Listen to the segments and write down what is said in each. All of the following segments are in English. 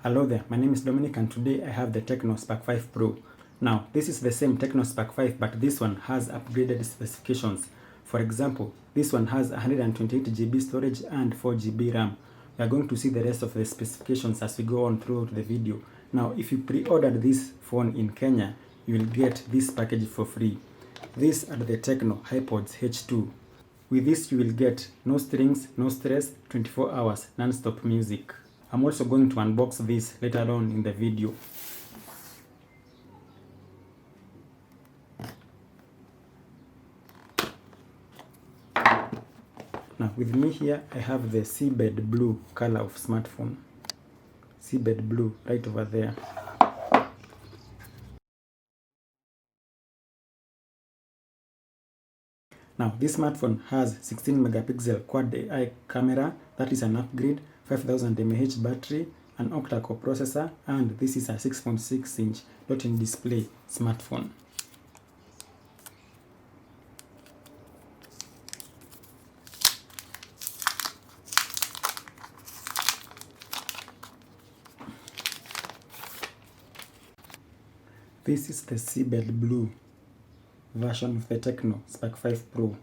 Hello there, my name is Dominic and today I have the Tecno Spark 5 Pro. Now, this is the same Tecno Spark 5 but this one has upgraded specifications. For example, this one has 128GB storage and 4GB RAM. We are going to see the rest of the specifications as we go on throughout the video. Now, if you pre-ordered this phone in Kenya, you will get this package for free. These are the Tecno HIPODS H2. With this you will get no strings, no stress, 24 hours non-stop music. I'm also going to unbox this later on in the video. Now with me here I have the seabed blue color of smartphone. Seabed blue right over there. Now this smartphone has 16 megapixel quad AI camera, that is an upgrade, 5000 mAh battery, an Octa-Core processor, and this is a 6.6 inch dot-in display smartphone. This is the seabed blue version of the Tecno Spark 5 Pro.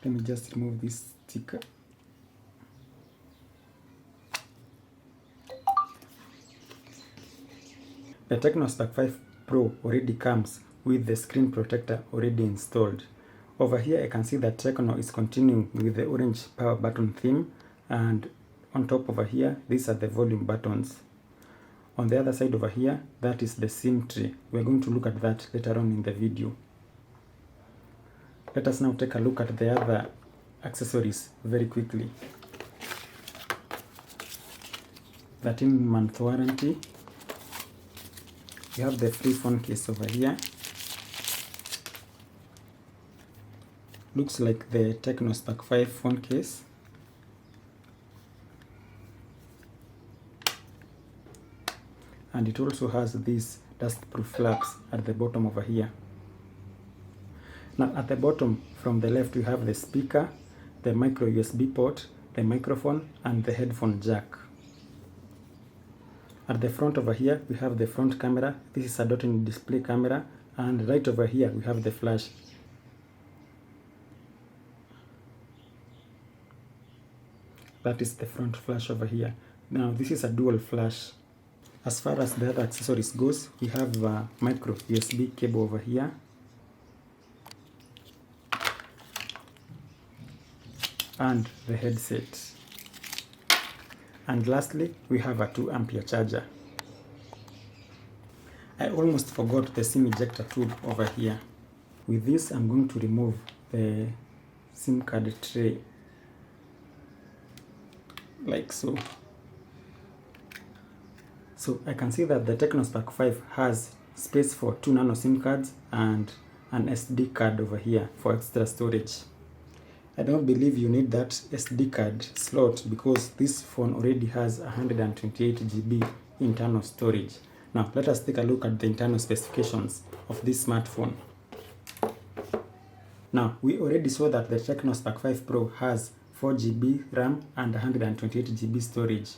Let me just remove this sticker. The Tecno Spark 5 Pro already comes with the screen protector already installed. Over here I can see that Tecno is continuing with the orange power button theme, and on top over here these are the volume buttons. On the other side over here, that is the SIM tray. We're going to look at that later on in the video. Let us now take a look at the other accessories very quickly. 13-month warranty. We have the free phone case over here. Looks like the Tecno Spark 5 phone case. And it also has these dust-proof flaps at the bottom over here. Now at the bottom from the left we have the speaker, the micro USB port, the microphone, and the headphone jack. At the front over here we have the front camera. This is a dot-in display camera, and right over here we have the flash. That is the front flash over here. Now this is a dual flash. As far as the other accessories goes, we have a micro USB cable over here. And the headset. And lastly, we have a 2 Ampere charger. I almost forgot the SIM ejector tool over here. With this, I'm going to remove the SIM card tray. Like so. So I can see that the Tecno Spark 5 has space for 2 nano SIM cards and an SD card over here for extra storage. I don't believe you need that SD card slot because this phone already has 128GB internal storage. Now let us take a look at the internal specifications of this smartphone. Now we already saw that the Tecno Spark 5 Pro has 4GB RAM and 128GB storage.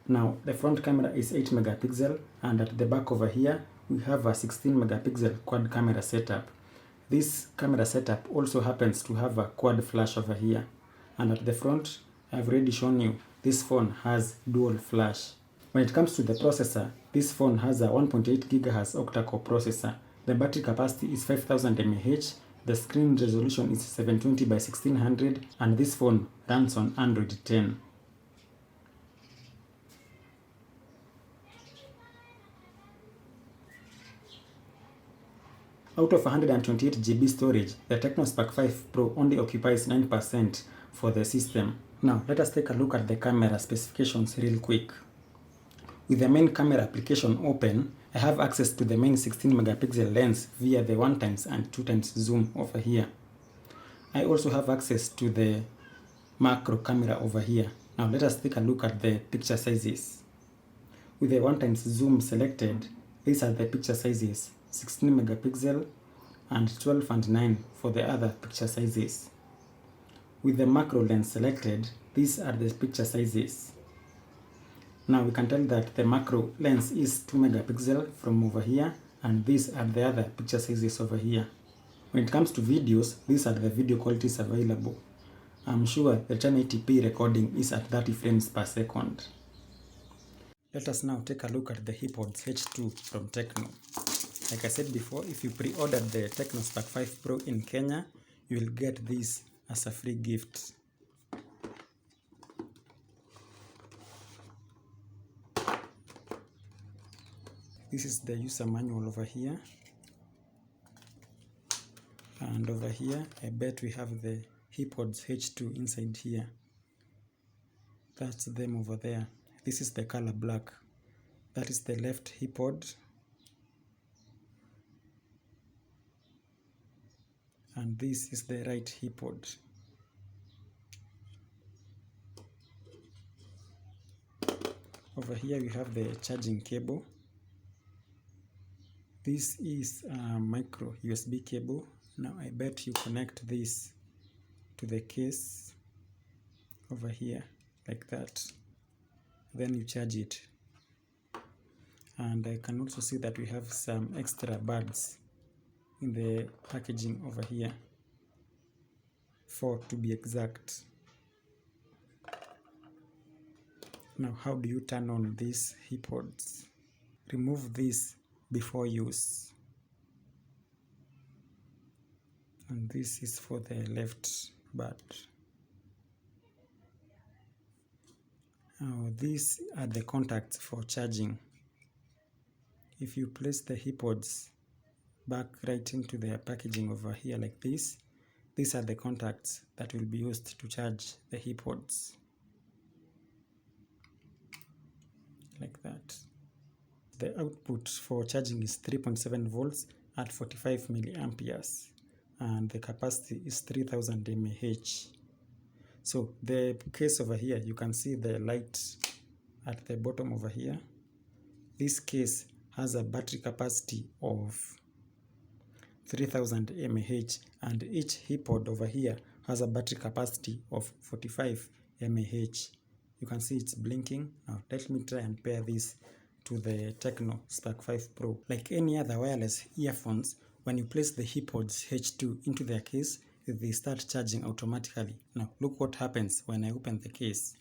Now the front camera is 8 megapixel, and at the back over here we have a 16 megapixel quad camera setup. This camera setup also happens to have a quad flash over here, and at the front I've already shown you this phone has dual flash. When it comes to the processor, this phone has a 1.8 GHz Octa-Core processor. The battery capacity is 5000 mAh. The screen resolution is 720 by 1600, and this phone runs on Android 10. Out of 128GB storage, the Tecno Spark 5 Pro only occupies 9% for the system. Now, let us take a look at the camera specifications real quick. With the main camera application open, I have access to the main 16 megapixel lens via the 1x and 2x zoom over here. I also have access to the macro camera over here. Now, let us take a look at the picture sizes. With the 1x zoom selected, these are the picture sizes. 16 megapixel and 12 and 9 for the other picture sizes. With the macro lens selected, these are the picture sizes. Now we can tell that the macro lens is 2 megapixel from over here, and these are the other picture sizes over here. When it comes to videos, these are the video qualities available. I'm sure the 1080p recording is at 30 frames per second. Let us now take a look at the HIPODS H2 from Tecno. Like I said before, if you pre-ordered the Tecno Spark 5 Pro in Kenya, you will get this as a free gift. This is the user manual over here. And over here, I bet we have the HIPODS H2 inside here. That's them over there. This is the color black. That is the left HIPOD. And this is the right HIPOD. Over here we have the charging cable. This is a micro USB cable. Now I bet you connect this to the case over here like that. Then you charge it. And I can also see that we have some extra buds in the packaging over here. 4 to be exact. Now how do you turn on these HIPODs? Remove this before use. And this is for the left bud. Now these are the contacts for charging. If you place the HIPODs back right into their packaging over here like this, these are the contacts that will be used to charge the HIPODs. Like that. The output for charging is 3.7 volts at 45 milliamperes, and the capacity is 3000 mAh. So the case over here, you can see the light at the bottom over here. This case has a battery capacity of 3000 mAh, and each HIPOD over here has a battery capacity of 45 mAh. You can see it's blinking. Now let me try and pair this to the Tecno Spark 5 Pro. Like any other wireless earphones, when you place the HIPODS H2 into their case, they start charging automatically. Now look what happens when I open the case.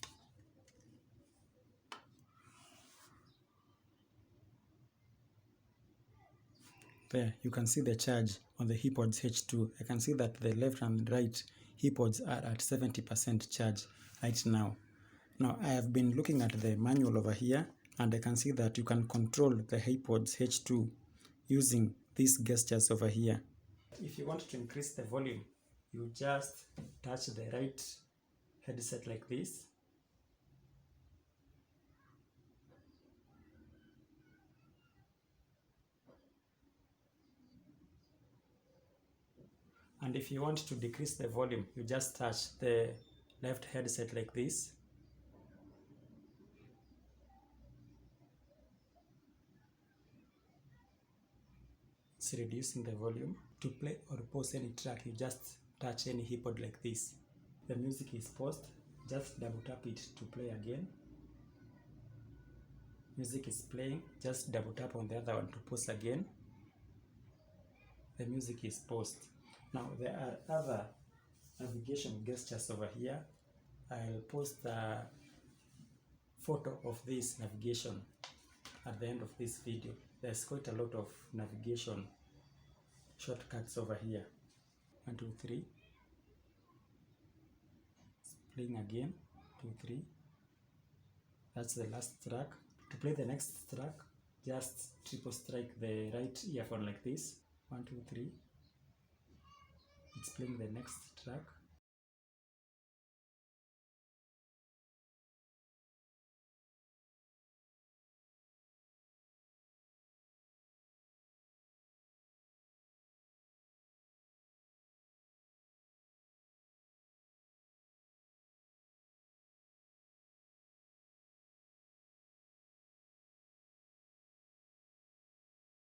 There, you can see the charge on the HIPODS H2. I can see that the left and right HIPODs are at 70% charge right now. Now I have been looking at the manual over here, and I can see that you can control the HIPODS H2 using these gestures over here. If you want to increase the volume, you just touch the right headset like this. And if you want to decrease the volume, you just touch the left headset like this. It's reducing the volume. To play or pause any track, you just touch any HIPOD like this. The music is paused, just double tap it to play again. Music is playing, just double tap on the other one to pause again. The music is paused. Now there are other navigation gestures over here. I'll post a photo of this navigation at the end of this video. There's quite a lot of navigation shortcuts over here. 1, 2, 3. It's playing again. 2, 3. That's the last track. To play the next track, just triple strike the right earphone like this. 1, 2, 3. It's playing the next track.